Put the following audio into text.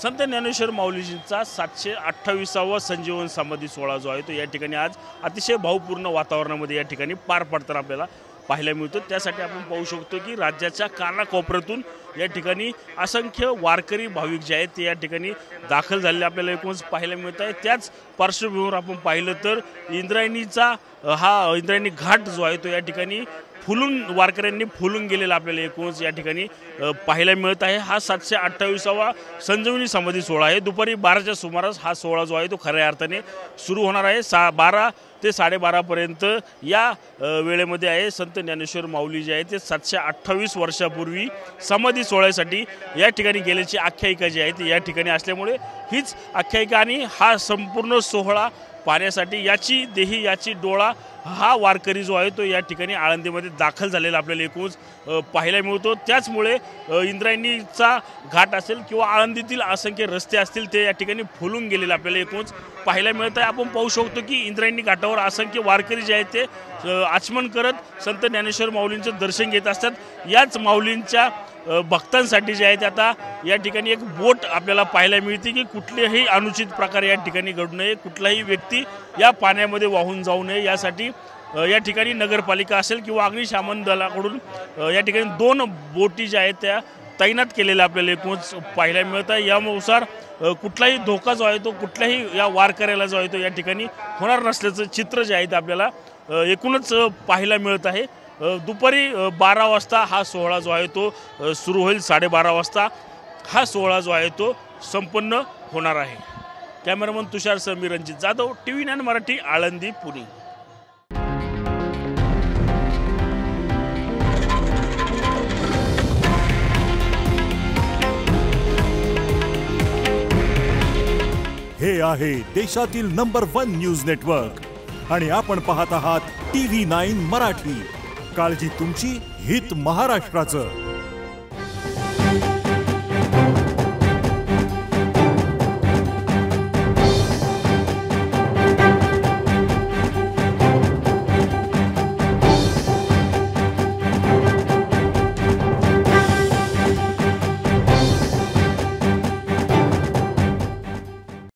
संत ज्ञानेश्वर माऊलीजींचा 728वा संजीवन समाधी सोहळा जो आहे तो या ठिकाणी आज अतिशय भावपूर्ण वातावरणामध्ये या ठिकाणी पार पडताना आपल्याला पाहायला मिळतो। त्यासाठी आपण पाहू शकतो की राज्याच्या कानाकोपऱ्यातून या ठिकाणी असंख्य वारकरी भाविक जे आहेत ते या ठिकाणी दाखल झालेले आपल्याला एकूणच पाहायला मिळत आहे। त्याच पार्श्वभूमीवर आपण पाहिलं तर इंद्रायणी घाट जो आहे तो या ठिकाणी वारकऱ्यांनी फुलून गेलेला आपल्याला एकूणच या ठिकाणी पाहायला मिळत आहे। हा 728वा संजीवनी समाधी सोहळा आहे। दुपारी 12च्या सुमारास हा सोहळा जो आहे तो खऱ्या अर्थाने सुरू होणार आहे। 12 ते 12:30 पर्यंत या वेळेमध्ये आहे। संत ज्ञानेश्वर माऊली जे आहे ते 728 वर्षापूर्वी समाधी सोहळ्यासाठी या ठिकाणी गेल्याची आख्यायिका जी आहे ती या ठिकाणी असल्यामुळे हीच आख्यायिका आणि हा संपूर्ण सोहळा पाहण्यासाठी याची देही याची डोळा हा वारकरी जो आहे तो या ठिकाणी आळंदीमध्ये दाखल झालेला आपल्याला एकूणच पाहायला मिळतो। त्याचमुळे इंद्रायणीचा घाट असेल किंवा आळंदीतील असंख्य रस्ते असतील ते या ठिकाणी फुलून गेलेले आपल्याला एकूणच पाहायला मिळत आहे। आपण पाहू शकतो की इंद्रायणी घाटावर असंख्य वारकरी जे आहेत ते आचमन करत संत ज्ञानेश्वर माऊलींचं दर्शन घेत असतात। याच माऊलींच्या भक्तांसाठी जे आहे ते आता या ठिकाणी एक बोट आपल्याला पाहायला मिळते की कुठलेही अनुचित प्रकार या ठिकाणी घडू नये, कुठलाही व्यक्ती या पाण्यामध्ये वाहून जाऊ नये यासाठी या ठिकाणी नगरपालिका असेल किंवा अग्निशमन दलाकडून या ठिकाणी 2 बोटी ज्या आहेत त्या तैनात केलेल्या आपल्याला एकूणच पाहायला मिळत आहे। यानुसार कुठलाही धोका जो आहे तो कुठल्याही या वारकऱ्याला जो आहे तो या ठिकाणी होणार नसल्याचं चित्र जे आहे ते आपल्याला एकूणच पाहायला मिळत आहे। दुपारी 12 वाजता हा सोहळा जो आहे तो सुरू होईल। 12:30 वाजता हा सोहळा जो आहे तो संपन्न होणार आहे। कॅमेरामन तुषार समीर रणजित जाधव, TV9 मराठी, आळंदी, पुणे। हे आहे देशातील नंबर 1 न्यूज नेटवर्क आणि आपण पाहत आहात TV9 मराठी। काळजी तुमची, हित महाराष्ट्राचं।